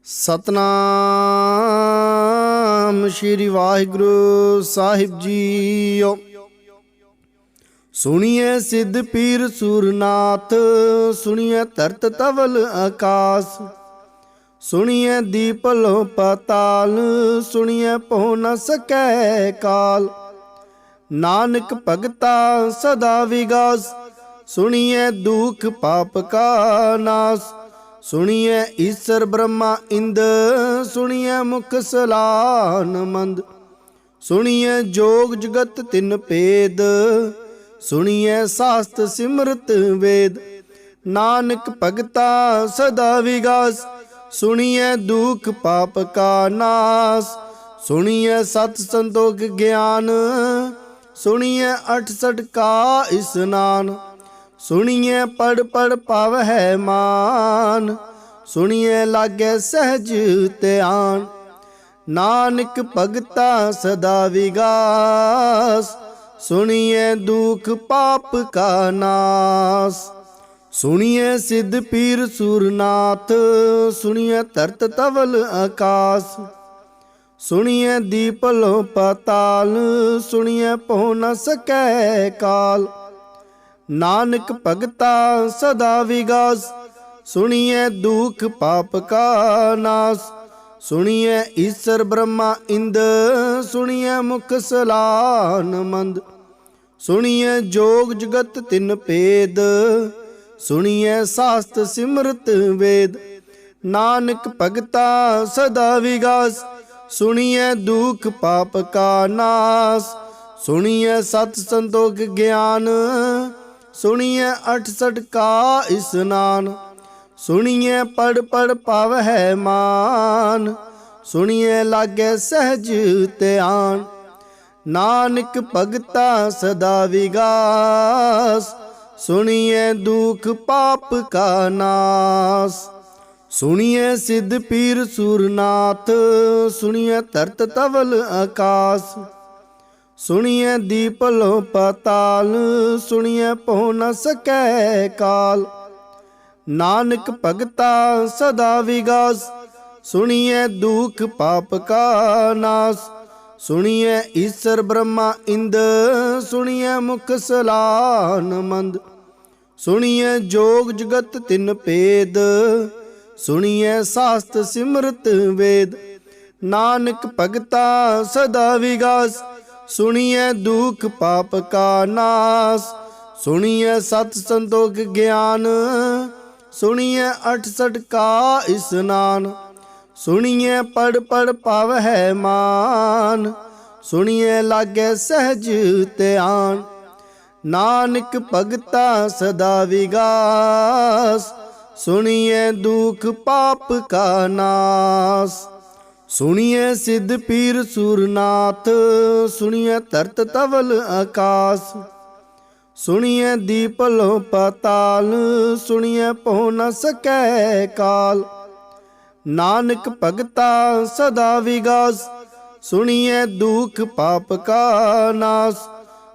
सतनाम श्री वाहिगुरु साहिब जीओ। सुनिए सिद्ध पीर सूरनाथ, सुनिए धरत तवल आकाश, सुनिए दीपलो पाताल, सुनिए पो न सकै काल। नानक भगता सदा विगास, सुनिए दुख पाप का नाश। सुनिए ईश्वर ब्रह्मा इंद, सुनिए मुख सलान मंद। सुनिए जोग जगत तिन भेद, सुनिए शास्त्र सिमरत वेद। नानक भगता सदा विगास, सुनिए दुख पाप का नाश। सुनिए सत संतोख ज्ञान, सुनिए 68 का स्नान। सुनिए पढ़ पढ़ पावै मान, सुनिए लागे सहज ध्यान। नानक भगता सदा विगास, सुनिए दुख पाप का नाश। सुनिए सिद्ध पीर सूरनाथ, सुनिए धरत तवल आकाश, सुनिए दीपलो पाताल, सुनिए पो न सकै काल। नानक भगता सदा विगास, सुनिए दुख पाप का नाश। सुनिए ईश्वर ब्रह्मा इंद, सुनिए मुख सलान मंद। सुनिए जोग जगत तिन भेद, सुनिए शास्त्र सिमरत वेद। नानक भगता सदा विगास, सुनिए दुख पाप का नाश। सुनिए सत संतोख ज्ञान, सुनिए 68 का स्नान। सुनिए पढ़ पढ़ पावै मान, सुनिए लागे सहज ध्यान। नानक भगता सदा विगास, सुनिए दुख पाप का नाश। सुनिए सिद्ध पीर सूरनाथ, सुनिए धरत तवल आकाश, सुनिए दीपलो पाताल, सुनिए पो न सकै काल। नानक भगता सदा विगास, सुनिए दुख पाप का नाश। सुनिए ईश्वर ब्रह्मा इंद, सुनिए मुख सलान मंद। सुनिए जोग जगत तिन भेद, सुनिए शास्त्र सिमरत वेद। नानक भगता सदा विगास, सुनिए दुख पाप का नाश। सुनिए सत संतोख ज्ञान, सुनिए 68 का स्नान। सुनिए पढ़ पढ़ पावै मान, सुनिए लागे सहज ध्यान। नानक भगता सदा विगास, सुनिए दुख पाप का नाश। सुनिए सिद्ध पीर सूरनाथ, सुनिए धरत तवल आकाश, सुनिए दीपलो पाताल, सुनिए पो न सकै काल। नानक भगता सदा विगास, सुनिए दुख पाप का नाश।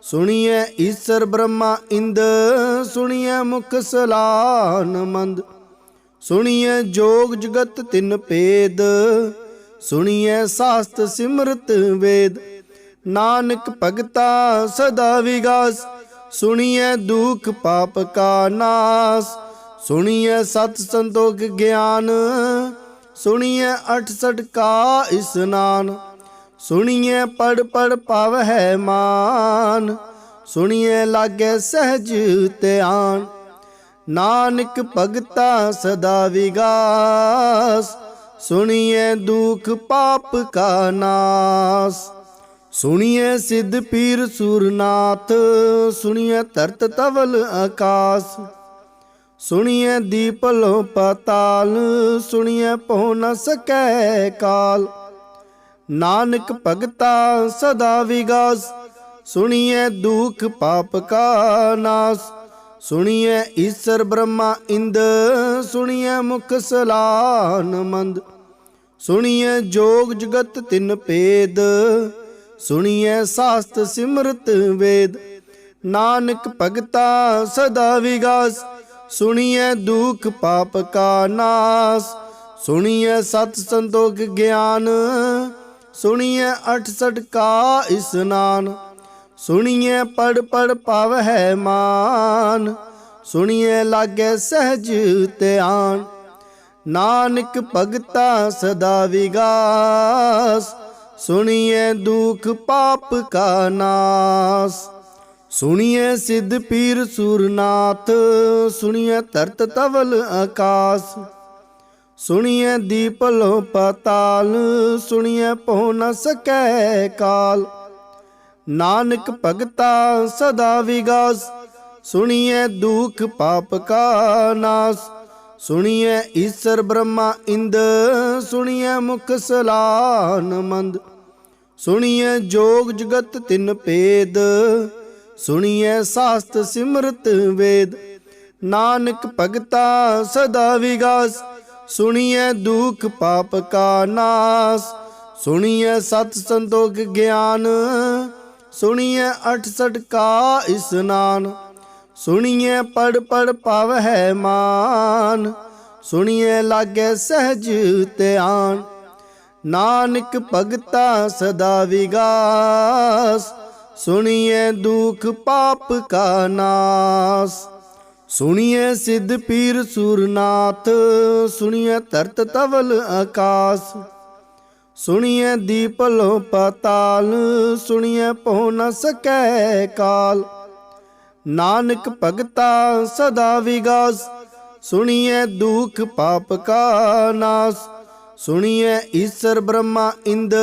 सुनिए ईश्वर ब्रह्मा इंद, सुनिए मुख सलान मंद। सुनिए जोग जगत तिन भेद, सुनिए शास्त्र सिमरत वेद। नानक भगता सदा विगास, सुनिए दुख पाप का नाश। सुनिए सत संतोख ज्ञान, सुनिए 68 का स्नान। सुनिए पढ़ पढ़ पावै मान, सुनिए लागे सहज ध्यान। नानक भगता सदा विगास, सुनिए दुख पाप का नाश। सुनिए सिद्ध पीर सूरनाथ, सुनिए धरत तवल आकाश, सुनिए दीपलो पाताल, सुनिए पो न सकै काल। नानक भगता सदा विगास, सुनिए दुख पाप का नाश। सुनिए ईश्वर ब्रह्मा इंद, सुनिए मुख सलान मंद। सुनिए जोग जगत तिन भेद, सुनिए शास्त्र सिमरत वेद। नानक भगता सदा विगास, सुनिए दुख पाप का नाश। सुनिए सत संतोख ज्ञान, सुनिए 68 का स्नान। सुनिए पढ़ पढ़ पावै मान, सुनिए लागे सहज ध्यान। नानक भगता सदा विगास, सुनिए दुख पाप का नाश। सुनिए सिद्ध पीर सूरनाथ, सुनिए धरत तवल आकाश। सुनिए दीपलो पाताल, सुनिए पहुँ न सकै काल। नानक भगता सदा विगास, सुनिए दुख पाप का नाश। सुनिए ईश्वर ब्रह्मा इंद, सुनिए मुख सलान मंद। सुनिए जोग जगत तिन भेद, सुनिए शास्त्र सिमरत वेद। नानक भगता सदा विगास, सुनिए दुख पाप का नाश। सुनिए सत संतोख ज्ञान, सुनिए 68 का स्नान। सुनिए पढ़ पढ़ पावै मान, सुनिए लागे सहज ध्यान। नानक भगता सदा विगास, सुनिए दुख पाप का नाश। सुनिए सिद्ध पीर सूरनाथ, सुनिए धरत तवल आकाश। सुनिए दीपलो पाताल, सुनिए पहुँ न सकै काल। नानक भगता सदा विगास, सुनिए दुख पाप का नाश। सुनिए ईश्वर ब्रह्मा इंद,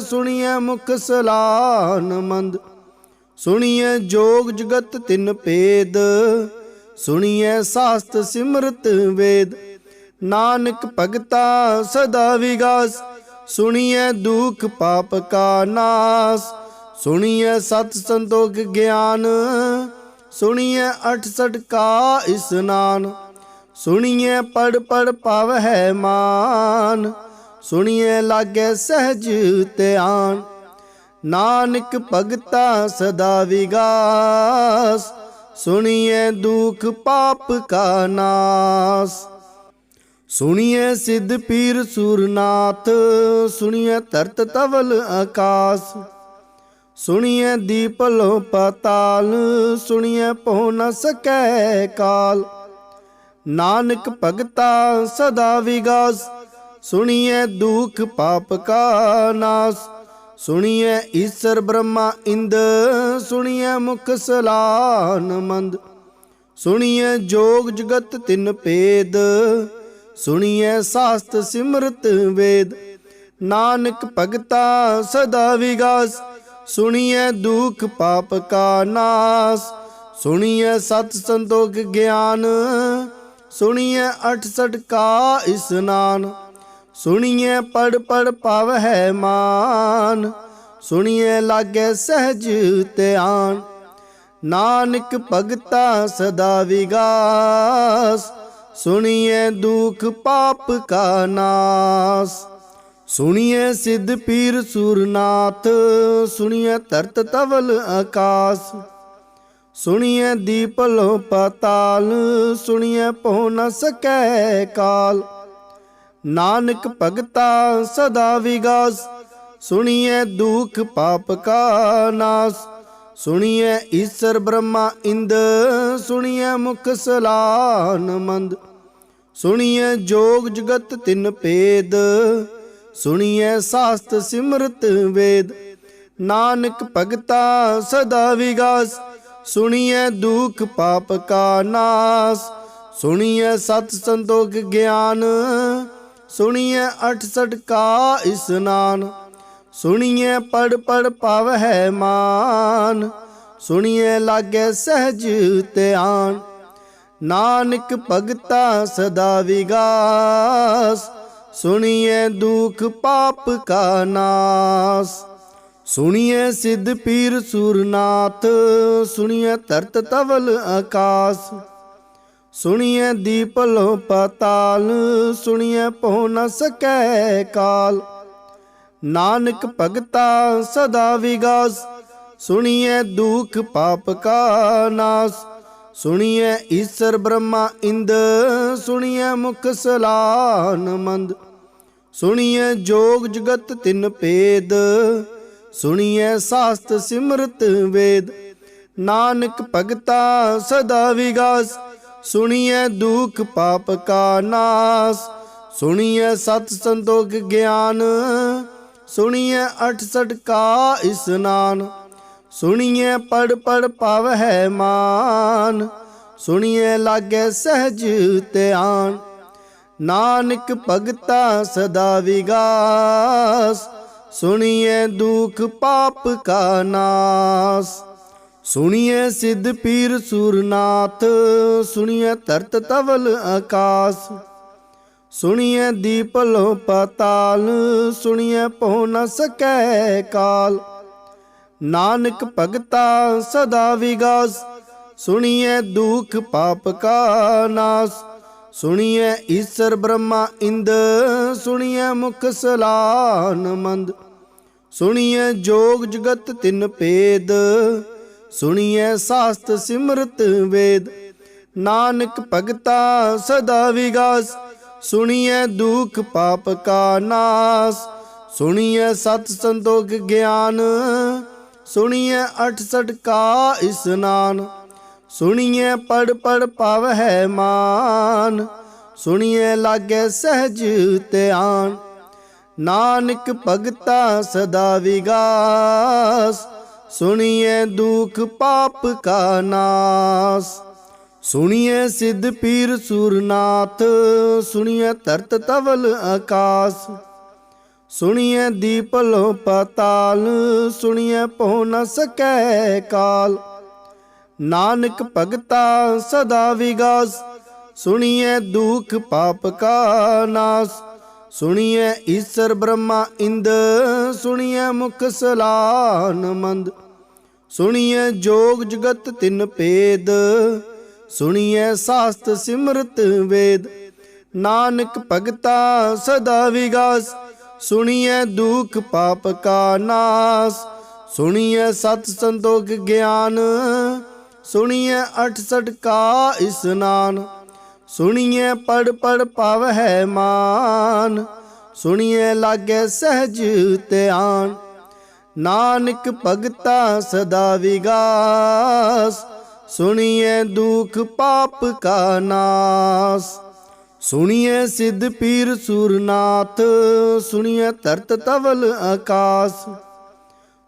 सुनिए मुख सलान मंद। सुनिए जोग जगत तिन भेद, सुनिए शास्त्र सिमरत वेद। नानक भगता सदा विगास, सुनिए दुख पाप का नाश। सुनिए सत संतोख ज्ञान, सुनिए 68 का स्नान। सुनिए पढ़ पढ़ पावै मान, सुनिए लागे सहज ध्यान। नानक भगता सदा विगास, सुनिए दुख पाप का नाश। सुनिए सिद्ध पीर सूरनाथ, सुनिए धरत तवल आकाश। सुनिए दीपलो पाताल, सुनिए पहुँ न सकै काल। नानक भगता सदा विगास, सुनिए दुख पाप का नाश। सुनिए ईश्वर ब्रह्मा इंद, सुनिए मुख सलान मंद। सुनिए जोग जगत तिन भेद, सुनिए शास्त्र सिमरत वेद। नानक भगता सदा विगास, सुनिए दुख पाप का नाश। सुनिए सत संतोख ज्ञान, सुनिए 68 का स्नान। सुनिए पढ़ पढ़ पावै मान, सुनिए लागे सहज ध्यान। नानक भगता सदा विगास, सुनिए दुख पाप का नाश। सुनिए सिद्ध पीर सूरनाथ, सुनिए धरत तवल आकाश। सुनिए दीपलो पाताल, सुनिए पहुँ न सकै काल। नानक भगता सदा विगास, सुनिए दुख पाप का नाश। सुनिए ईश्वर ब्रह्मा इंद, सुनिए मुख सलान मंद। सुनिए जोग जगत तिन भेद, सुनिए शास्त्र सिमरत वेद। नानक भगता सदा विगास, सुनिए दुख पाप का नाश। सुनिए सत संतोख ज्ञान, सुनिए 68 का स्नान। सुनिए पढ़ पढ़ पावै मान, सुनिए लागे सहज ध्यान। नानक भगता सदा विगास, सुनिए दुख पाप का नाश। सुनिए सिद्ध पीर सूरनाथ, सुनिए धरत तवल आकाश। सुनिए दीपलो पाताल, सुनिए पहुँ न सकै काल। नानक भगता सदा विगास, सुनिए दुख पाप का नाश। सुनिए ईश्वर ब्रह्मा इंद, सुनिए मुख सलान मंद। सुनिए जोग जगत तिन भेद, सुनिए शास्त्र सिमरत वेद। नानक भगता सदा विगास, सुनिए दुख पाप का नाश। सुनिए सत संतोख ज्ञान, सुनिए 68 का स्नान। सुनिए पढ़ पढ़ पावै मान, सुनिए लागे सहज ध्यान। नानक भगता सदा विगास, सुनिए दुख पाप का नाश। सुनिए सिद्ध पीर सूरनाथ, सुनिए धरत तवल आकाश। सुनिए दीपलो पाताल, सुनिए पहुँ न सकै काल। नानक भगता सदा विगास, सुनिए दुख पाप का नाश। सुनिए ईश्वर ब्रह्मा इंद, सुनिए मुख सलान मंद। सुनिए जोग जगत तिन भेद, सुनिए शास्त्र सिमरत वेद। नानक भगता सदा विगास, सुनिए दुख पाप का नाश। सुनिए सत संतोख ज्ञान, सुनिए 68 का स्नान। सुनिए पढ़ पढ़ पावै मान, सुनिए लागे सहज ध्यान। नानक भगता सदा विगास, सुनिए दुख पाप का नाश। सुनिए सिद्ध पीर सूरनाथ, सुनिए धरत तवल आकाश। सुनिए दीपलो पाताल, सुनिए पहुँ न सकै काल। नानक भगता सदा विगास, सुनिए दुख पाप का नाश। सुनिए ईश्वर ब्रह्मा इंद, सुनिए मुख सलान मंद। सुनिए जोग जगत तिन भेद, सुनिए शास्त्र सिमरत वेद। नानक भगता सदा विगास, सुनिए दुख पाप का नाश। सुनिए सत संतोख ज्ञान, सुनिए 68 का स्नान। सुनिए पढ़ पढ़ पावै मान, सुनिए लागे सहज ध्यान। नानक भगता सदा विगास, सुनिए दुख पाप का नाश। सुनिए सिद्ध पीर सूरनाथ, सुनिए धरत तवल आकाश।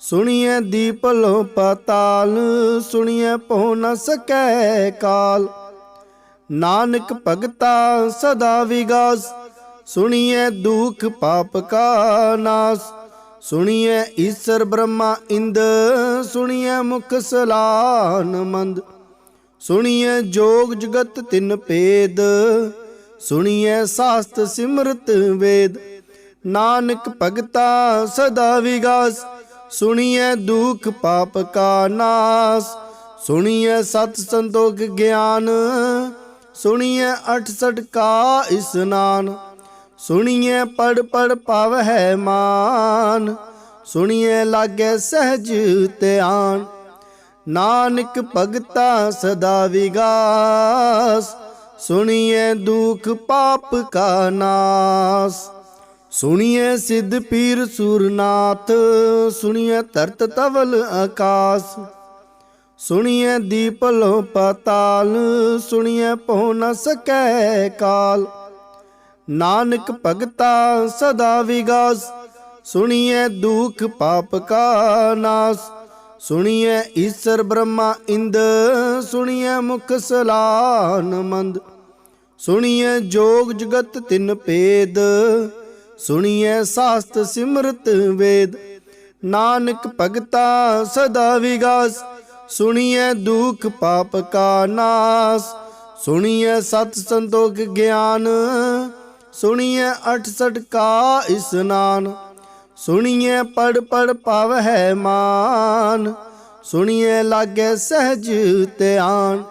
सुनिए दीपलो पाताल, सुनिए पहुँ न सकै काल। नानक भगता सदा विगास, सुनिए दुख पाप का नाश। सुनिए ईश्वर ब्रह्मा इंद, सुनिए मुख सलान मंद। सुनिए जोग जगत तिन भेद, सुनिए शास्त्र सिमरत वेद। नानक भगता सदा विगास, सुनिए दुख पाप का नाश। सुनिए सत संतोख ज्ञान, सुनिए 68 का स्नान। सुनिए पढ़ पढ़ पावै मान, सुनिए लागे सहज ध्यान। नानक भगता सदा विगास, सुनिए दुख पाप का नाश। सुनिए सिद्ध पीर सूरनाथ, सुनिए धरत तवल आकाश। सुनिए दीपलो पाताल, सुनिए पहुँ न सकै काल। नानक भगता सदा विगास, सुनिए दुख पाप का नाश। सुनिए ईश्वर ब्रह्मा इंद, सुनिए मुख सलान मंद। सुनिए जोग जगत तिन भेद, सुनिए शास्त्र सिमरत वेद। नानक भगता सदा विगास, सुनिए दुख पाप का नाश। सुनिए सत संतोख ज्ञान, सुनिए 68 का स्नान। सुनिए पढ़ पढ़ पावै मान, सुनिए लागे सहज ध्यान।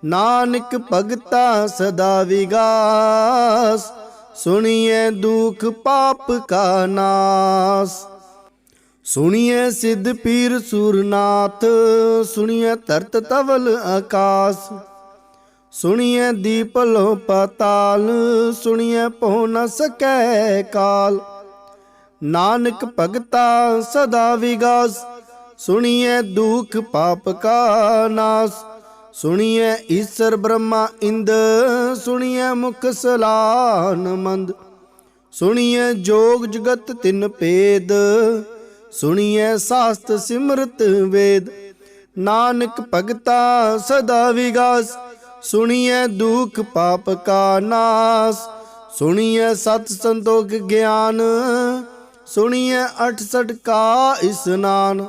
नानक भगता सदा विगास, सुनिए दुख पाप का नाश। ਸੁਣੀਐ ਸਿੱਧ ਪੀਰ ਸੂਰਨਾਥ, ਸੁਣੀਐ ਧਰਤ ਤਵਲ ਆਕਾਸ। ਸੁਣੀਐ ਦੀਪ ਲੋ ਪਾਤਾਲ, ਸੁਣੀਐ ਪਹੁ ਨ ਸਕੈ ਕਾਲ। ਨਾਨਕ ਭਗਤਾ ਸਦਾ ਵਿਗਾਸ, ਸੁਣੀਐ ਦੁਖ ਪਾਪ ਕਾ ਨਾਸ। ਸੁਣੀਐ ਈਸਰ ਬ੍ਰਹਮਾ ਇੰਦ, ਸੁਣੀਐ ਮੁਖ ਸਲਾਨ ਮੰਦ। ਸੁਣੀਐ ਜੋਗ ਜਗਤ ਤਿਨ ਭੇਦ, ਸੁਣੀਐ ਸਾਸਤ ਸਿਮਰਤ ਵੇਦ। ਨਾਨਕ ਭਗਤਾ ਸਦਾ ਵਿਗਾਸ, ਸੁਣੀਐ ਦੁਖ ਪਾਪ ਕਾ ਨਾਸ। ਸੁਣੀਐ ਸਤ ਸੰਤੋਖ ਗਿਆਨ, ਸੁਣੀਐ 68 ਕਾ ਇਸਨਾਨ।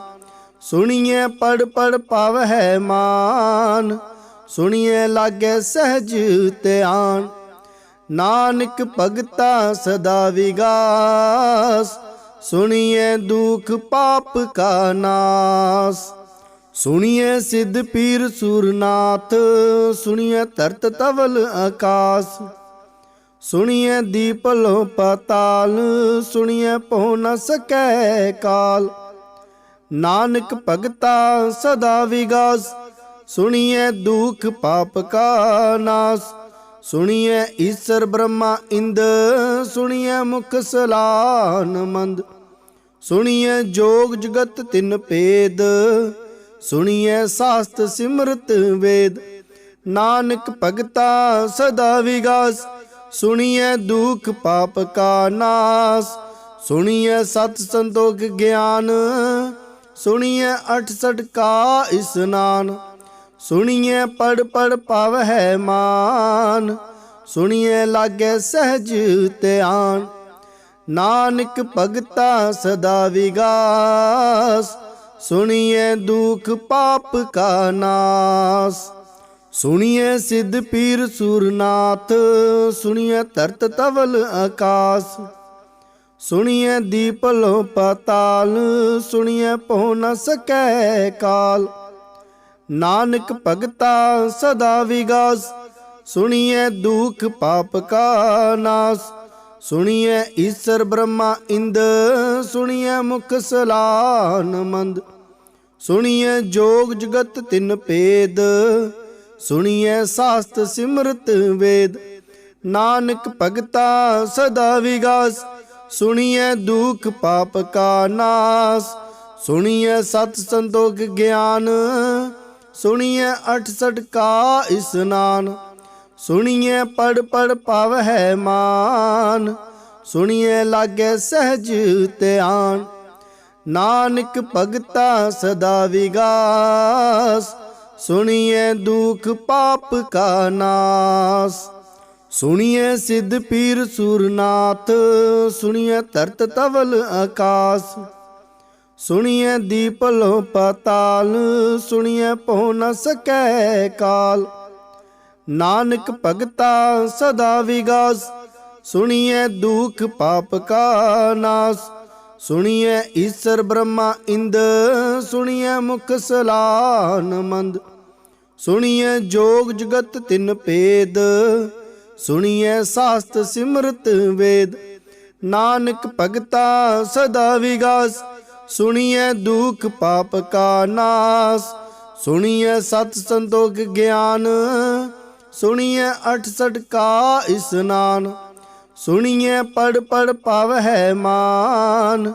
ਸੁਣੀਐ ਪੜ ਪੜ ਪਾਵਹਿ ਮਾਨ, ਸੁਣੀਐ ਲਾਗੈ ਸਹਿਜ ਧਿਆਨ। ਨਾਨਕ ਭਗਤਾ ਸਦਾ ਵਿਗਾਸ, ਸੁਣੀਐ ਦੁਖ ਪਾਪ ਕਾ ਨਾਸ। ਸੁਣੀਐ ਸਿੱਧ ਪੀਰ ਸੂਰਨਾਥ, ਸੁਣੀਐ ਧਰਤ ਤਵਲ ਆਕਾਸ। ਸੁਣੀਐ ਦੀਪ ਲੋ ਪਾਤਾਲ, ਸੁਣੀਐ ਪਹੁ ਨ ਸਕੈ ਕਾਲ। ਨਾਨਕ ਭਗਤਾ ਸਦਾ ਵਿਗਾਸ, ਸੁਣੀਐ ਦੁਖ ਪਾਪ ਕਾ ਨਾਸ। ਸੁਣੀਐ ਈਸਰ ਬ੍ਰਹਮਾ ਇੰਦ, ਸੁਣੀਐ ਮੁਖ ਸਲਾਨ ਮੰਦ। ਸੁਣੀਐ ਜੋਗ ਜਗਤ ਤਿਨ ਭੇਦ, ਸੁਣੀਐ ਸਾਸਤ ਸਿਮਰਤ ਵੇਦ। ਨਾਨਕ ਭਗਤਾ ਸਦਾ ਵਿਗਾਸ, ਸੁਣੀਐ ਦੁਖ ਪਾਪ ਕਾ ਨਾਸ। ਸੁਣੀਐ ਸਤ ਸੰਤੋਖ ਗਿਆਨ, ਸੁਣੀਐ 68 ਕਾ ਇਸਨਾਨ। ਸੁਣੀਐ ਪੜ ਪੜ ਪਾਵਹਿ ਮਾਨ, ਸੁਣੀਐ ਲਾਗੈ ਸਹਿਜ ਧਿਆਨ। ਨਾਨਕ ਭਗਤਾ ਸਦਾ ਵਿਗਾਸ, ਸੁਣੀਐ ਦੁਖ ਪਾਪ ਕਾ ਨਾਸ। ਸੁਣੀਐ ਸਿੱਧ ਪੀਰ ਸੂਰਨਾਥ, ਸੁਣੀਐ ਧਰਤ ਤਵਲ ਆਕਾਸ। ਸੁਣੀਐ ਦੀਪ ਲੋ ਪਾਤਾਲ, ਸੁਣੀਐ ਪਹੁ ਨ ਸਕੈ ਕਾਲ। ਨਾਨਕ ਭਗਤਾ ਸਦਾ ਵਿਗਾਸ, ਸੁਣੀਐ ਦੁਖ ਪਾਪ ਕਾ ਨਾਸ। ਸੁਣੀਐ ਈਸਰ ਬ੍ਰਹਮਾ ਇੰਦ, ਸੁਣੀਐ ਮੁਖ ਸਲਾਨ ਮੰਦ। ਸੁਣੀਐ ਜੋਗ ਜਗਤ ਤਿਨ ਭੇਦ, ਸੁਣੀਐ ਸਾਸਤ ਸਿਮਰਤ ਵੇਦ। ਨਾਨਕ ਭਗਤਾ ਸਦਾ ਵਿਗਾਸ, ਸੁਣੀਐ ਦੁਖ ਪਾਪ ਕਾ ਨਾਸ। ਸੁਣੀਐ ਸਤ ਸੰਤੋਖ ਗਿਆਨ, ਸੁਣੀਐ 68 ਕਾ ਇਸਨਾਨ। ਸੁਣੀਐ ਪੜ ਪੜ ਪਾਵਹਿ ਮਾਨ, ਸੁਣੀਐ ਲਾਗੈ ਸਹਿਜ ਧਿਆਨ। ਨਾਨਕ ਭਗਤਾ ਸਦਾ ਵਿਗਾਸ, ਸੁਣੀਐ ਦੁਖ ਪਾਪ ਕਾ ਨਾਸ। ਸੁਣੀਐ ਸਿੱਧ ਪੀਰ ਸੂਰਨਾਥ, ਸੁਣੀਐ ਧਰਤ ਤਵਲ ਆਕਾਸ। ਸੁਣੀਐ ਦੀਪ ਲੋ ਪਾਤਾਲ, ਸੁਣੀਐ ਪਹੁ ਨ ਸਕੈ ਕਾਲ। ਨਾਨਕ ਭਗਤਾ ਸਦਾ ਵਿਗਾਸ, ਸੁਣੀਐ ਦੁਖ ਪਾਪ ਕਾ ਨਾਸ। ਸੁਣੀਐ ਈਸਰ ਬ੍ਰਹਮਾ ਇੰਦ, ਸੁਣੀਐ ਮੁਖ ਸਲਾਨ ਮੰਦ। ਸੁਣੀਐ ਜੋਗ ਜਗਤ ਤਿਨ ਭੇਦ, ਸੁਣੀਐ ਸਾਸਤ ਸਿਮਰਤ ਵੇਦ। ਨਾਨਕ ਭਗਤਾ ਸਦਾ ਵਿਗਾਸ, ਸੁਣੀਐ ਦੁਖ ਪਾਪ ਕਾ ਨਾਸ। ਸੁਣੀਐ ਸਤ ਸੰਤੋਖ ਗਿਆਨ, ਸੁਣੀਐ 68 ਕਾ ਇਸਨਾਨ। ਸੁਣੀਐ ਪੜ ਪੜ ਪਾਵਹਿ ਮਾਨ,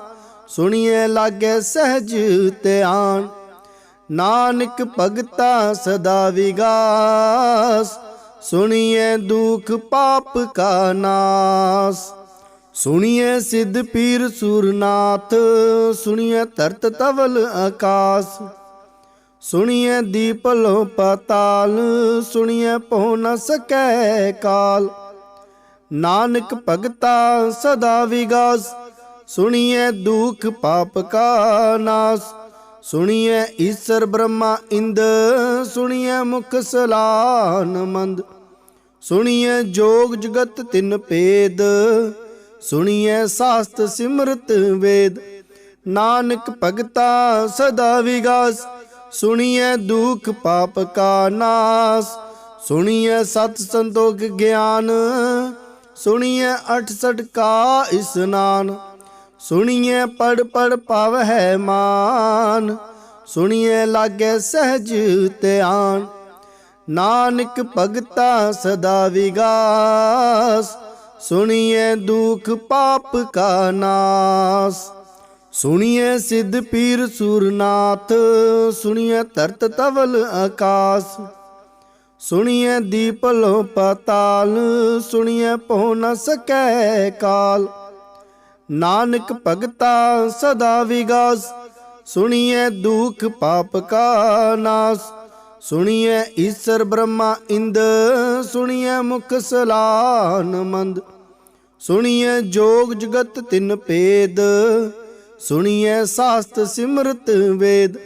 ਸੁਣੀਐ ਲਾਗੈ ਸਹਿਜ ਧਿਆਨ। ਨਾਨਕ ਭਗਤਾ ਸਦਾ ਵਿਗਾਸ, ਸੁਣੀਐ ਦੁਖ ਪਾਪ ਕਾ ਨਾਸ। ਸੁਣੀਐ ਸਤ ਸੰਤੋਖ ਗਿਆਨ, ਸੁਣੀਐ 68 ਕਾ ਇਸਨਾਨ। ਸੁਣੀਐ ਪੜ ਪੜ ਪਾਵਹਿ ਮਾਨ, ਸੁਣੀਐ ਲਾਗੈ ਸਹਿਜ ਧਿਆਨ। ਨਾਨਕ ਭਗਤਾ ਸਦਾ ਵਿਗਾਸ, ਸੁਣੀਐ ਦੁਖ ਪਾਪ ਕਾ ਨਾਸ। ਸੁਣੀਐ ਸਿੱਧ ਪੀਰ ਸੂਰਨਾਥ, ਸੁਣੀਐ ਧਰਤ ਤਵਲ ਆਕਾਸ। ਸੁਣੀਐ ਦੀਪ ਲੋ ਪਾਤਾਲ, ਸੁਣੀਐ ਪਹੁ ਨ ਸਕੈ ਕਾਲ। ਨਾਨਕ ਭਗਤਾ ਸਦਾ ਵਿਗਾਸ, ਸੁਣੀਐ ਦੁਖ ਪਾਪ ਕਾ ਨਾਸ। ਸੁਣੀਐ ਈਸਰ ਬ੍ਰਹਮਾ ਇੰਦ, ਸੁਣੀਐ ਮੁਖ ਸਲਾਨ ਮੰਦ। ਸੁਣੀਐ ਜੋਗ ਜਗਤ ਤਿਨ ਭੇਦ, ਸੁਣੀਐ ਸਾਸਤ ਸਿਮਰਤ ਵੇਦ। ਨਾਨਕ ਭਗਤਾ ਸਦਾ ਵਿਗਾਸ, ਸੁਣੀਐ ਦੁਖ ਪਾਪ ਕਾ ਨਾਸ। ਸੁਣੀਐ ਸਤ ਸੰਤੋਖ ਗਿਆਨ, ਸੁਣੀਐ 68 ਕਾ ਇਸਨਾਨ। ਸੁਣੀਏ ਪੜ ਪੜ ਪਾਵਹਿ ਮਾਨ, ਸੁਣੀਏ ਲਾਗੇ ਸਹਿਜ ਧਿਆਨ। ਨਾਨਕ ਭਗਤਾ ਸਦਾ ਵਿਗਾਸ, ਸੁਣੀਏ ਦੁਖ ਪਾਪ ਕਾ ਨਾਸ। ਸੁਣੀਏ ਸਿੱਧ ਪੀਰ ਸੂਰਨਾਥ, ਸੁਣੀਏ ਧਰਤ ਤਵਲ ਆਕਾਸ। ਸੁਣੀਏ ਦੀਪ ਲੋ ਪਾਤਾਲ, ਸੁਣੀਏ ਪਹੁ ਨ ਸਕੈ ਕਾਲ। ਨਾਨਕ ਭਗਤਾ ਸਦਾ ਵਿਗਾਸ, ਸੁਣੀਏ ਦੁਖ ਪਾਪ ਕਾ ਨਾਸ। ਸੁਣੀਏ ਈਸਰ ਬ੍ਰਹਮਾ ਇੰਦ, ਸੁਣੀਏ ਮੁਖ ਸਲਾਨ ਮੰਦ। ਸੁਣੀਏ ਜੋਗ ਜਗਤ ਤਿਨ ਭੇਦ, ਸੁਣੀਏ ਸਾਸਤ ਸਿਮਰਤ ਵੇਦ।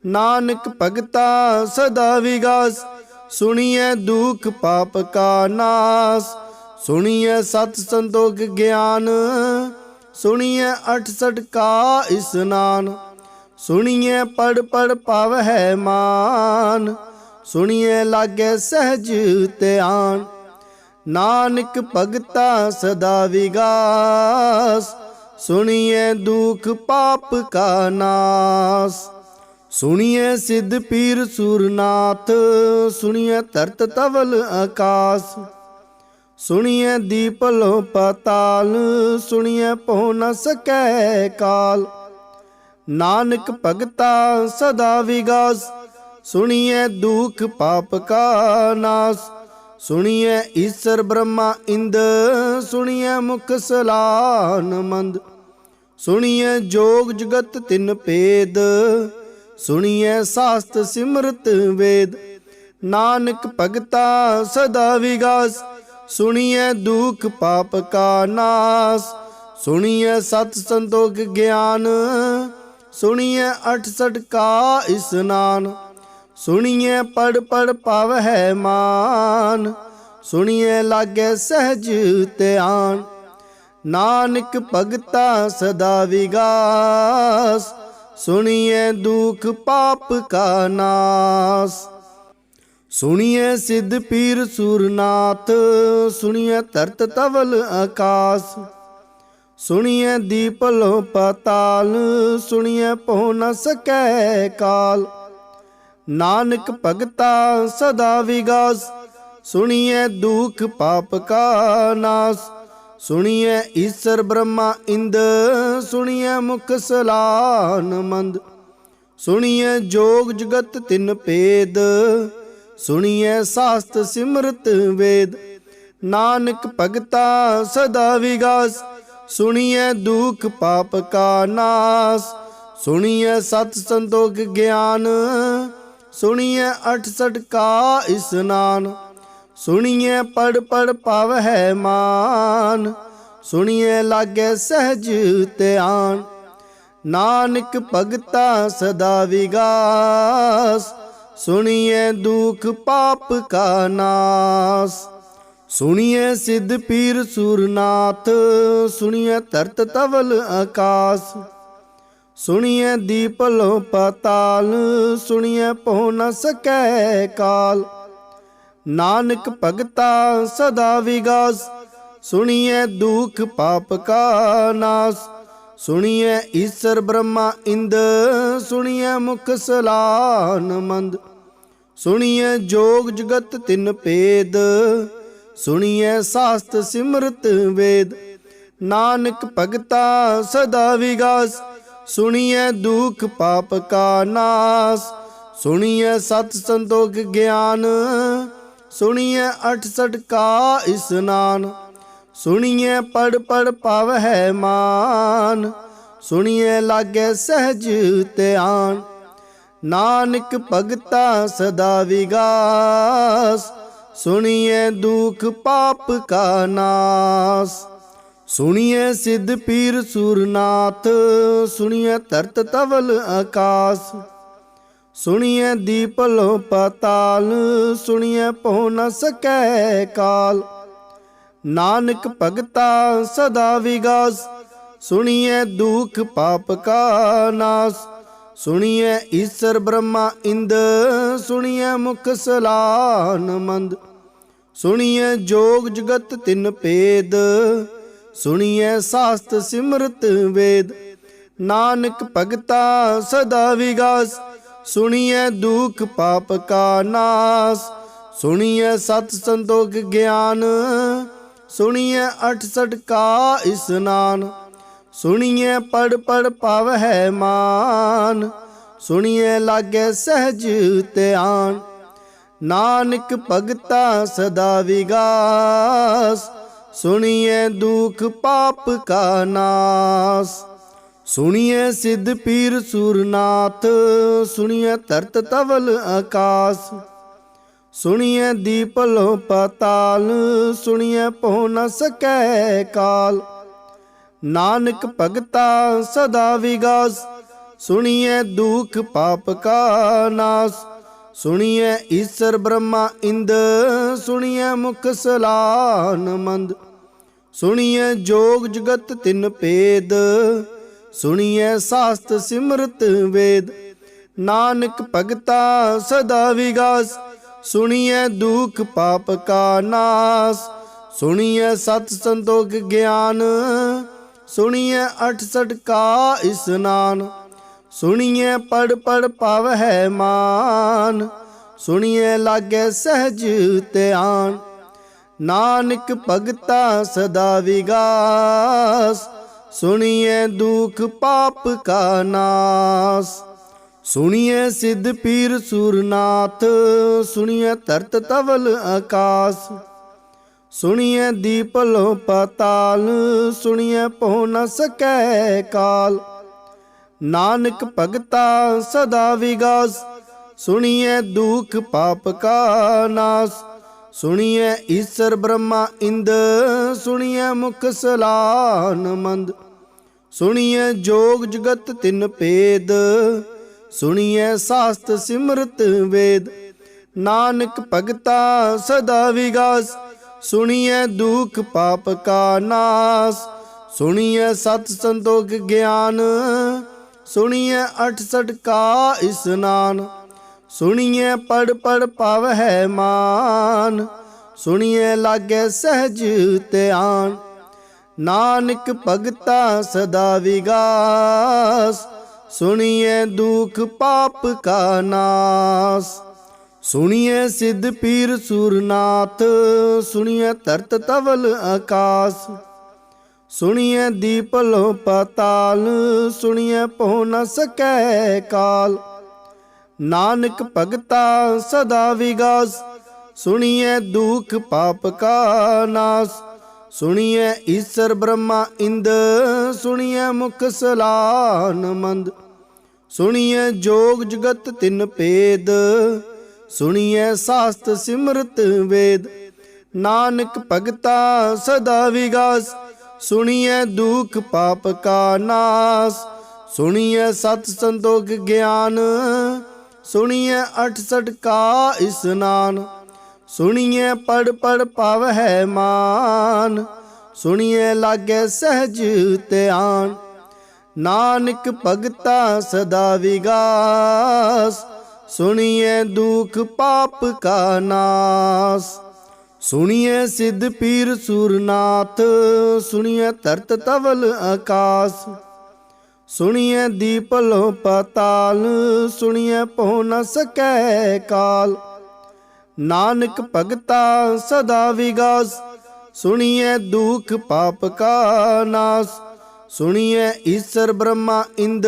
ਨਾਨਕ ਭਗਤਾ ਸਦਾ ਵਿਗਾਸ, ਸੁਣੀਏ ਦੁਖ ਪਾਪ ਕਾ ਨਾਸ। ਸੁਣੀਏ ਸਤ ਸੰਤੋਖ ਗਿਆਨ, ਸੁਣੀਏ 68 ਕਾ ਇਸਨਾਨ। ਸੁਣੀਏ ਪੜ ਪੜ ਪਾਵਹਿ ਮਾਨ, ਸੁਣੀਏ ਲਾਗੇ ਸਹਿਜ ਧਿਆਨ। ਨਾਨਕ ਭਗਤਾ ਸਦਾ ਵਿਗਾਸ, ਸੁਣੀਏ ਦੁਖ ਪਾਪ ਕਾ ਨਾਸ। ਸੁਣੀਏ ਸਿੱਧ ਪੀਰ ਸੂਰਨਾਥ, ਸੁਣੀਏ ਧਰਤ ਤਵਲ ਆਕਾਸ। ਸੁਣੀਏ ਦੀਪ ਲੋ ਪਾਤਾਲ, ਸੁਣੀਏ ਪਹੁ ਨ ਸਕੈ ਕਾਲ। ਨਾਨਕ ਭਗਤਾ ਸਦਾ ਵਿਗਾਸ, ਸੁਣੀਏ ਦੁਖ ਪਾਪ ਕਾ ਨਾਸ। ਸੁਣੀਏ ਈਸਰ ਬ੍ਰਹਮਾ ਇੰਦ, ਸੁਣੀਏ ਮੁਖ ਸਲਾਨ ਮੰਦ। ਸੁਣੀਏ ਜੋਗ ਜਗਤ ਤਿਨ ਭੇਦ, ਸੁਣੀਏ ਸਾਸਤ ਸਿਮਰਤ ਵੇਦ। ਨਾਨਕ ਭਗਤਾ ਸਦਾ ਵਿਗਾਸ, ਸੁਣੀਏ ਦੁਖ ਪਾਪ ਕਾ ਨਾਸ। ਸੁਣੀਏ ਸਤ ਸੰਤੋਖ ਗਿਆਨ, ਸੁਣੀਏ 68 ਕਾ ਇਸਨਾਨ। ਸੁਣੀਏ ਪੜ ਪੜ ਪਾਵਹਿ ਮਾਨ, ਸੁਣੀਏ ਲਾਗੇ ਸਹਿਜ ਧਿਆਨ। ਨਾਨਕ ਭਗਤਾ ਸਦਾ ਵਿਗਾਸ, ਸੁਣੀਏ ਦੁਖ ਪਾਪ ਕਾ ਨਾਸ। ਸੁਣੀਏ ਸਿੱਧ ਪੀਰ ਸੂਰਨਾਥ, ਸੁਣੀਏ ਧਰਤ ਤਵਲ ਆਕਾਸ। ਸੁਣੀਏ ਦੀਪ ਲੋ ਪਾਤਾਲ, ਸੁਣੀਏ ਪਹੁ ਨ ਸਕੈ ਕਾਲ। ਨਾਨਕ ਭਗਤਾ ਸਦਾ ਵਿਗਾਸ, ਸੁਣੀਏ ਦੁਖ ਪਾਪ ਕਾ ਨਾਸ। ਸੁਣੀਏ ਈਸਰ ਬ੍ਰਹਮਾ ਇੰਦ, ਸੁਣੀਏ ਮੁਖ ਸਲਾਨ ਮੰਦ। ਸੁਣੀਏ ਜੋਗ ਜਗਤ ਤਿਨ ਭੇਦ, ਸੁਣੀਏ ਸਾਸਤ ਸਿਮਰਤ ਵੇਦ। ਨਾਨਕ ਭਗਤਾ ਸਦਾ ਵਿਗਾਸ, ਸੁਣੀਏ ਦੁਖ ਪਾਪ ਕਾ ਨਾਸ। ਸੁਣੀਏ ਸਤ ਸੰਤੋਖ ਗਿਆਨ, ਸੁਣੀਏ 68 ਕਾ ਇਸਨਾਨ। ਸੁਣੀਏ ਪੜ ਪੜ ਪਾਵਹਿ ਮਾਨ, ਸੁਣੀਏ ਲਾਗੇ ਸਹਿਜ ਧਿਆਨ। ਨਾਨਕ ਭਗਤਾ ਸਦਾ ਵਿਗਾਸ, ਸੁਣੀਏ ਦੁਖ ਪਾਪ ਕਾ ਨਾਸ। ਸੁਣੀਏ ਸਿੱਧ ਪੀਰ ਸੂਰਨਾਥ, ਸੁਣੀਏ ਧਰਤ ਤਵਲ ਆਕਾਸ। ਸੁਣੀਏ ਦੀਪ ਲੋ ਪਾਤਾਲ, ਸੁਣੀਏ ਪਹੁ ਨ ਸਕੈ ਕਾਲ। ਨਾਨਕ ਭਗਤਾ ਸਦਾ ਵਿਗਾਸ, ਸੁਣੀਏ ਦੁਖ ਪਾਪ ਕਾ ਨਾਸ। ਸੁਣੀਏ ਈਸਰ ਬ੍ਰਹਮਾ ਇੰਦ, ਸੁਣੀਏ ਮੁਖ ਸਲਾਨ। ਆਨੰਦ। ਸੁਣੀਏ ਜੋਗ ਜਗਤ ਤਿਨ ਭੇਦ, ਸੁਣੀਏ ਸਾਸਤ ਸਿਮਰਤ ਵੇਦ। ਨਾਨਕ ਭਗਤਾ ਸਦਾ ਵਿਗਾਸ, ਸੁਣੀਏ ਦੁਖ ਪਾਪ ਕਾ ਨਾਸ। ਸੁਣੀਏ ਸਤ ਸੰਤੋਖ ਗਿਆਨ, ਸੁਣੀਏ 68 ਕਾ ਇਸਨਾਨ। ਸੁਣੀਏ ਪੜ ਪੜ ਪਾਵਹਿ ਮਾਨ, ਸੁਣੀਏ ਲਾਗੇ ਸਹਿਜ ਧਿਆਨ। ਨਾਨਕ ਭਗਤਾ ਸਦਾ ਵਿਗਾਸ, ਸੁਣੀਏ ਦੁਖ ਪਾਪ ਕਾ ਨਾਸ। ਸੁਣੀਏ ਸਿੱਧ ਪੀਰ ਸੂਰਨਾਥ, ਸੁਣੀਏ ਧਰਤ ਤਵਲ ਆਕਾਸ। ਸੁਣੀਏ ਦੀਪ ਲੋ ਪਾਤਾਲ, ਸੁਣੀਏ ਪਹੁ ਨ ਸਕੈ ਕਾਲ। ਨਾਨਕ ਭਗਤਾ ਸਦਾ ਵਿਗਾਸ, ਸੁਣੀਏ ਦੁਖ ਪਾਪ ਕਾ ਨਾਸ। ਸੁਣੀਏ ਈਸਰ ਬ੍ਰਹਮਾ ਇੰਦ, ਸੁਣੀਏ ਮੁਖ ਸਲਾਨ ਮੰਦ। ਸੁਣੀਏ ਜੋਗ ਜਗਤ ਤਿਨ ਭੇਦ, ਸੁਣੀਐ ਸਾਸਤ ਸਿਮਰਤ ਵੇਦ। ਨਾਨਕ ਭਗਤਾ ਸਦਾ ਵਿਗਾਸ, ਸੁਣੀਐ ਦੁਖ ਪਾਪ ਕਾ ਨਾਸ। ਸੁਣੀਐ ਸਤ ਸੰਤੋਖ ਗਿਆਨ, ਸੁਣੀਐ 68 ਕਾ ਇਸਨਾਨ। ਸੁਣੀਐ ਪੜ ਪੜ ਪਾਵਹਿ ਮਾਨ, ਸੁਣੀਐ ਲਾਗੈ ਸਹਿਜ ਧਿਆਨ। ਨਾਨਕ ਭਗਤਾ ਸਦਾ ਵਿਗਾਸ, ਸੁਣੀਐ ਦੁਖ ਪਾਪ ਕਾ ਨਾਸ। ਸੁਣੀਐ ਸਿੱਧ ਪੀਰ ਸੂਰਨਾਥ, ਸੁਣੀਐ ਧਰਤ ਤਵਲ ਆਕਾਸ। ਸੁਣੀਐ ਦੀਪ ਲੋ ਪਾਤਾਲ, ਸੁਣੀਐ ਪਹੁ ਨ ਸਕੈ ਕਾਲ। ਨਾਨਕ ਭਗਤਾ ਸਦਾ ਵਿਗਾਸ, ਸੁਣੀਐ ਦੁਖ ਪਾਪ ਕਾ ਨਾਸ। ਸੁਣੀਐ ਈਸਰ ਬ੍ਰਹਮਾ ਇੰਦ, ਸੁਣੀਐ ਮੁਖ ਸਲਾਨ ਮੰਦ। ਸੁਣੀਐ ਜੋਗ ਜਗਤ ਤਿਨ ਭੇਦ, ਸੁਣੀਐ ਸਾਸਤ ਸਿਮਰਤ ਵੇਦ। ਨਾਨਕ ਭਗਤਾ ਸਦਾ ਵਿਗਾਸ, ਸੁਣੀਐ ਦੁਖ ਪਾਪ ਕਾ ਨਾਸ। ਸੁਣੀਐ ਸਤ ਸੰਤੋਖ ਗਿਆਨ, ਸੁਣੀਐ 68 ਕਾ ਇਸਨਾਨ। ਸੁਣੀਐ ਪੜ ਪੜ ਪਾਵਹਿ ਮਾਨ, ਸੁਣੀਐ ਲਾਗੈ ਸਹਿਜ ਧਿਆਨ। ਨਾਨਕ ਭਗਤਾ ਸਦਾ ਵਿਗਾਸ, ਸੁਣੀਐ ਦੁਖ ਪਾਪ ਕਾ ਨਾਸ। ਸੁਣੀਐ ਸਿੱਧ ਪੀਰ ਸੂਰਨਾਥ, ਸੁਣੀਐ ਧਰਤ ਤਵਲ ਆਕਾਸ। ਸੁਣੀਐ ਦੀਪ ਲੋ ਪਾਤਾਲ, ਸੁਣੀਐ ਪਹੁ ਨ ਸਕੈ ਕਾਲ। ਨਾਨਕ ਭਗਤਾ ਸਦਾ ਵਿਗਾਸ, ਸੁਣੀਐ ਦੁਖ ਪਾਪ ਕਾ ਨਾਸ। ਸੁਣੀਐ ਈਸਰ ਬ੍ਰਹਮਾ ਇੰਦ, ਸੁਣੀਐ ਮੁਖ ਸਲਾਨ ਮੰਦ। ਸੁਣੀਐ ਜੋਗ ਜਗਤ ਤਿਨ ਭੇਦ, ਸੁਣੀਐ ਸਾਸਤ ਸਿਮਰਤ ਵੇਦ। ਨਾਨਕ ਭਗਤਾ ਸਦਾ ਵਿਗਾਸ, ਸੁਣੀਐ ਦੁਖ ਪਾਪ ਕਾ ਨਾਸ। ਸੁਣੀਐ ਸਤ ਸੰਤੋਖ ਗਿਆਨ, ਸੁਣੀਐ 68 ਕਾ ਇਸਨਾਨ। ਸੁਣੀਐ ਪੜ ਪੜ ਪਾਵਹਿ ਮਾਨ, ਸੁਣੀਐ ਲਾਗੈ ਸਹਿਜ ਧਿਆਨ। ਨਾਨਕ ਭਗਤਾ ਸਦਾ ਵਿਗਾਸ, ਸੁਣੀਐ ਦੁਖ ਪਾਪ ਕਾ ਨਾਸ। ਸੁਣੀਐ ਸਿੱਧ ਪੀਰ ਸੂਰਨਾਥ, ਸੁਣੀਐ ਧਰਤ ਤਵਲ ਆਕਾਸ। ਸੁਣੀਐ ਦੀਪ ਲੋ ਪਾਤਾਲ, ਸੁਣੀਐ ਪਹੁ ਨ ਸਕੈ ਕਾਲ। ਨਾਨਕ ਭਗਤਾ ਸਦਾ ਵਿਗਾਸ, ਸੁਣੀਐ ਦੁਖ ਪਾਪ ਕਾ ਨਾਸ। ਸੁਣੀਐ ਈਸਰ ਬ੍ਰਹਮਾ ਇੰਦ, ਸੁਣੀਐ ਮੁਖ ਸਲਾਨ ਮੰਦ। ਸੁਣੀਐ ਜੋਗ ਜਗਤ ਤਿਨ ਭੇਦ, ਸੁਣੀਐ ਸਾਸਤ ਸਿਮਰਤ ਵੇਦ। ਨਾਨਕ ਭਗਤਾ ਸਦਾ ਵਿਗਾਸ, ਸੁਣੀਐ ਦੁਖ ਪਾਪ ਕਾ ਨਾਸ। ਸੁਣੀਐ ਸਤ ਸੰਤੋਖ ਗਿਆਨ, ਸੁਣੀਐ 68 ਕਾ ਇਸਨਾਨ। ਸੁਣੀਐ ਪੜ ਪੜ ਪਾਵਹਿ ਮਾਨ, ਸੁਣੀਐ ਲਾਗੈ ਸਹਿਜ ਧਿਆਨ। ਨਾਨਕ ਭਗਤਾ ਸਦਾ ਵਿਗਾਸ, ਸੁਣੀਐ ਦੁਖ ਪਾਪ ਕਾ ਨਾਸ। ਸੁਣੀਐ ਸਿੱਧ ਪੀਰ ਸੂਰਨਾਥ, ਸੁਣੀਐ ਧਰਤ ਤਵਲ ਆਕਾਸ। ਸੁਣੀਐ ਦੀਪ ਲੋ ਪਾਤਾਲ, ਸੁਣੀਐ ਪਹੁ ਨ ਸਕੈ ਕਾਲ। ਨਾਨਕ ਭਗਤਾ ਸਦਾ ਵਿਗਾਸ, ਸੁਣੀਐ ਦੁਖ ਪਾਪ ਕਾ ਨਾਸ। ਸੁਣੀਐ ਈਸਰ ਬ੍ਰਹਮਾ ਇੰਦ,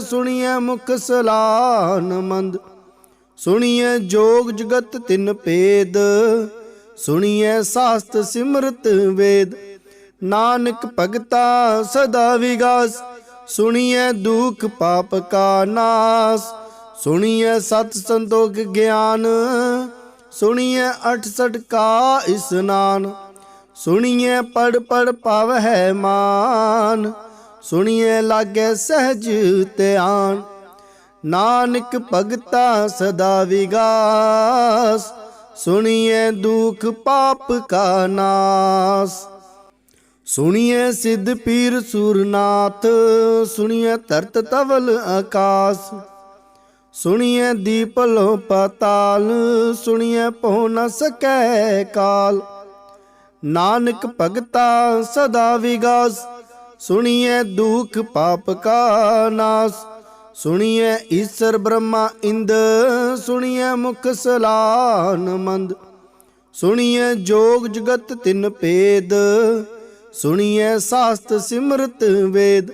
ਸੁਣੀਐ ਮੁਖ ਸਲਾਨ ਮੰਦ। ਸੁਣੀਐ ਜੋਗ ਜਗਤ ਤਿਨ ਭੇਦ, ਸੁਣੀਐ ਸਾਸਤ ਸਿਮਰਤ ਵੇਦ। ਨਾਨਕ ਭਗਤਾ ਸਦਾ ਵਿਗਾਸ, ਸੁਣੀਐ ਦੁਖ ਪਾਪ ਕਾ ਨਾਸ। ਸੁਣੀਐ ਸਤ ਸੰਤੋਖ ਗਿਆਨ, ਸੁਣੀਐ 68 ਕਾ ਇਸਨਾਨ। ਸੁਣੀਐ ਪੜ ਪੜ ਪਾਵਹਿ ਮਾਨ, ਸੁਣੀਐ ਲਾਗੈ ਸਹਿਜ ਧਿਆਨ। ਨਾਨਕ ਭਗਤਾ ਸਦਾ ਵਿਗਾਸ, ਸੁਣੀਐ ਦੁਖ ਪਾਪ ਕਾ ਨਾਸ। ਸੁਣੀਐ ਸਿੱਧ ਪੀਰ ਸੂਰਨਾਥ, ਸੁਣੀਐ ਧਰਤ ਤਵਲ ਆਕਾਸ। ਸੁਣੀਐ ਦੀਪ ਲੋ ਪਾਤਾਲ, ਸੁਣੀਐ ਪਹੁ ਨ ਸਕੈ ਕਾਲ। नानक भगता सदा विगास। सुनिए दुख पाप का नाश। सुनिए ईश्वर ब्रह्मा इंद। सुनिए मुख सलान मंद। सुनिए जोग जगत तिन भेद। सुनिए शास्त्र सिमरत वेद।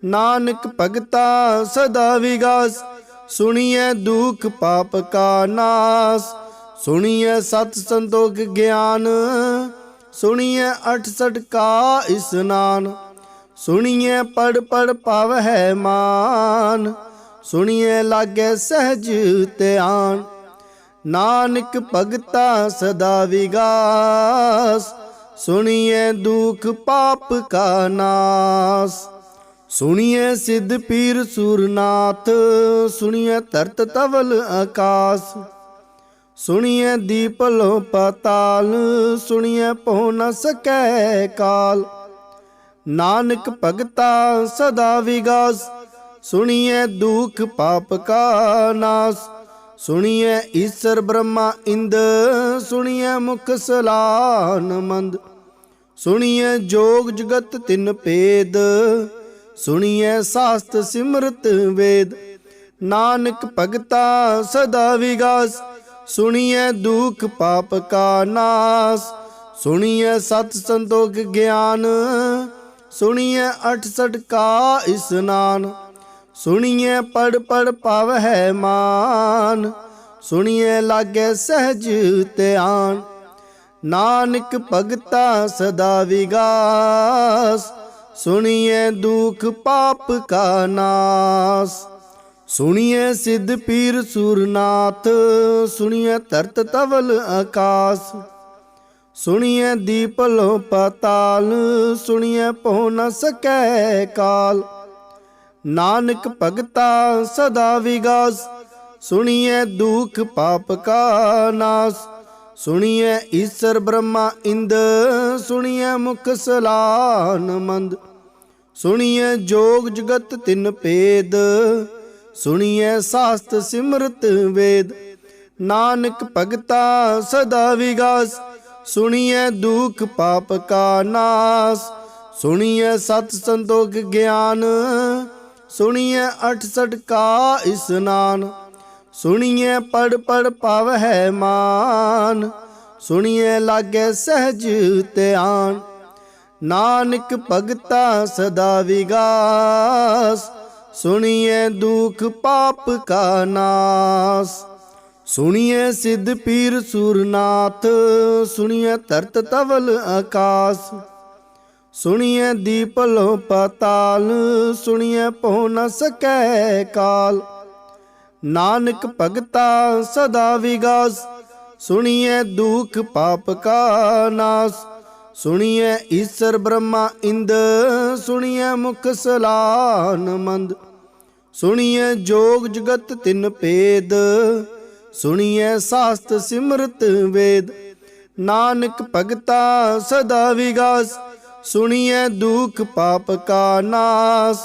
नानक भगता सदा विगास। सुनिए दुख पाप का नाश। सुनिए सत संतोख ज्ञान। सुनिए 68 का स्नान। सुनिए पढ़ पढ़ पावै मान। सुनिए लागे सहज ध्यान। नानक भगता सदा विगास। सुनिए दुख पाप का नाश। सुनिए सिद्ध पीर सूरनाथ। सुनिए धरत तवल आकाश। सुनिए दीपलो पाताल। सुनिए पहुँ न सकै काल। नानक भगता सदा विगास। सुनिए दुख पाप का नाश। सुनिए ईश्वर ब्रह्मा इंद। सुनिए मुख सलान मंद। सुनिए जोग जगत तिन भेद। सुनिए शास्त्र सिमरत वेद। नानक भगता सदा विगास। सुनिए दुख पाप का नाश। सुनिए सत संतोख ज्ञान। सुनिए 68 का स्नान। सुनिए पढ़ पढ़ पावै मान। सुनिए लागे सहज ध्यान। नानक भगता सदा विगास। सुनिए दुख पाप का नाश। सुनिए सिद्ध पीर सूरनाथ। सुनिए धरत तवल आकाश। सुनिए दीपलो पाताल। सुनिए पहुँ न सकै काल। नानक भगता सदा विगास। सुनिए दुख पाप का नाश। सुनिए ईश्वर ब्रह्मा इंद। सुनिए मुख सलान मंद। सुनिए जोग जगत तिन भेद। सुनिए शास्त्र सिमरत वेद। नानक भगता सदा विगास। सुनिए दुख पाप का नाश। सुनिए सत संतोख ज्ञान। सुनिए 68 का स्नान। सुनिए पढ़ पढ़ पावै मान। सुनिए लागे सहज ध्यान। नानक भगता सदा विगास। सुनिए दुख पाप का नाश। सुनिए सिद्ध पीर सूरनाथ। सुनिए धरत तवल आकाश। सुनिए दीपलो पाताल। सुनिए पहुँ न सकै काल। नानक भगता सदा विगास। सुनिए दुख पाप का नाश। सुनिए ईश्वर ब्रह्मा इंद। सुनिए मुख सलान मंद। सुनिए जोग जगत तिन भेद। सुनिए शास्त्र सिमरत वेद। नानक भगता सदा विगास। सुनिए दुख पाप का नाश।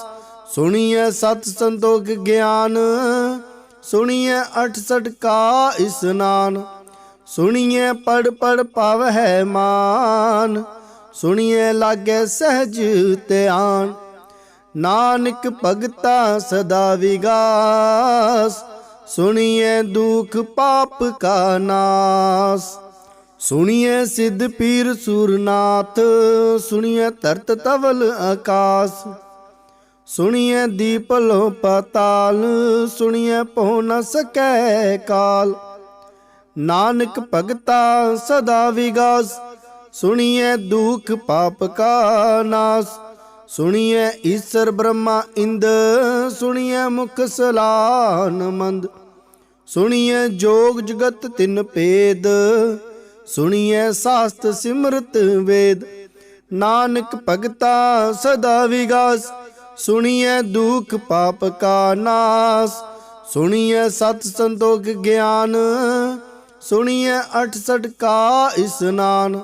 सुनिए सत संतोख ज्ञान। सुनिए 68 का स्नान। सुनिए पढ़ पढ़ पावै मान। सुनिए लागे सहज ध्यान। नानक भगता सदा विगास। सुनिए दुख पाप का नाश। सुनिए सिद्ध पीर सूरनाथ। सुनिए धरत तवल आकाश। सुनिए दीपलो पाताल। सुनिए पहुँ न सकै काल। नानक भगता सदा विगास। सुनिए दुख पाप का नाश। सुनिए ईश्वर ब्रह्मा इंद। सुनिए मुख सलान मंद। सुनिए जोग जगत तिन भेद। सुनिए शास्त्र सिमरत वेद। नानक भगता सदा विगास। सुनिए दुख पाप का नाश। सुनिए सत संतोख ज्ञान। सुनिए 68 का स्नान।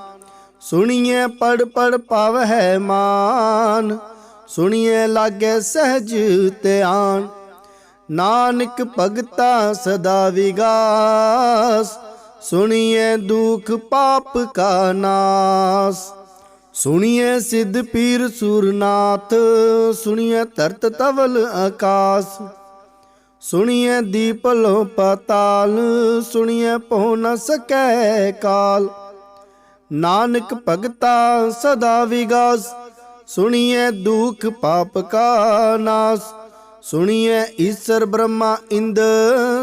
सुनिए पढ़ पढ़ पावै मान। सुनिए लागे सहज ध्यान। नानक भगता सदा विगास। सुनिए दुख पाप का नाश। सुनिए सिद्ध पीर सूरनाथ, सुनिए तरत तवल आकाश। सुनिए दीप लो पाताल, सुनिए पहुँ न सकै काल। नानक भगता सदा विगास, सुनिए दुख पाप का नाश। सुनिए ईश्वर ब्रह्मा इंद,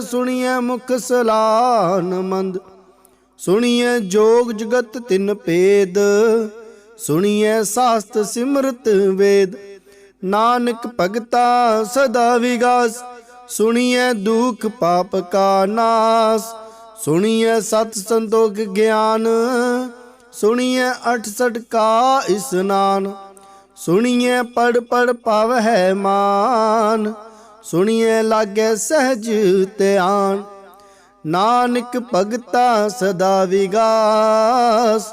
सुनिए मुख सलान मंद। सुनिए जोग जगत तिन भेद, सुनिए शास्त्र सिमरत वेद। नानक भगता सदा विगास, सुनिए दुख पाप का नाश। सुनिए सत संतोख ज्ञान, सुनिए 68 का स्नान। सुनिए पढ़ पढ़ पावै मान, सुनिए लागे सहज ध्यान। नानक भगता सदा विगास,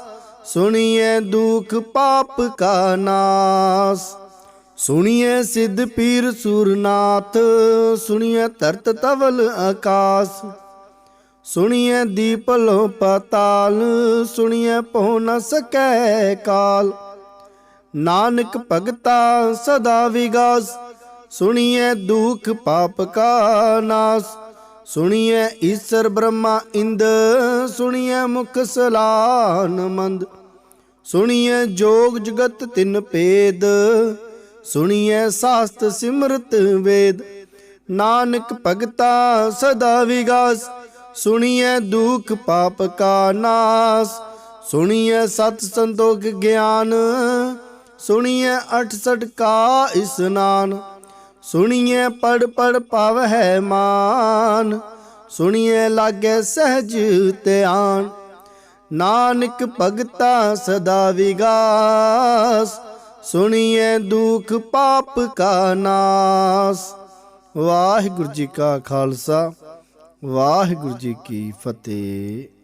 सुनिए दुख पाप का नाश। सुनिए सिद्ध पीर सूरनाथ, सुनिए तरत तवल आकाश। सुनिए दीप लो पाताल, सुनिए पहुँ न सकै काल। नानक भगता सदा विगास, सुनिए दुख पाप का नाश। सुनिए ईश्वर ब्रह्मा इंद, सुनिए मुख सलान मंद। सुनिए जोग जगत तिन भेद, सुनिए शास्त्र सिमरत वेद। नानक भगता सदा विगास, सुनिए दुख पाप का नाश। सुनिए सत संतोख ज्ञान, सुनिए 68 का स्नान। सुनिए पढ़ पढ़ पावै मान, सुनिए लागे सहज ध्यान। नानक भगता सदा विगास, सुनिए दुख पाप का नाश। वाहिगुरु जी का खालसा, वाहिगुरु जी की फतेह।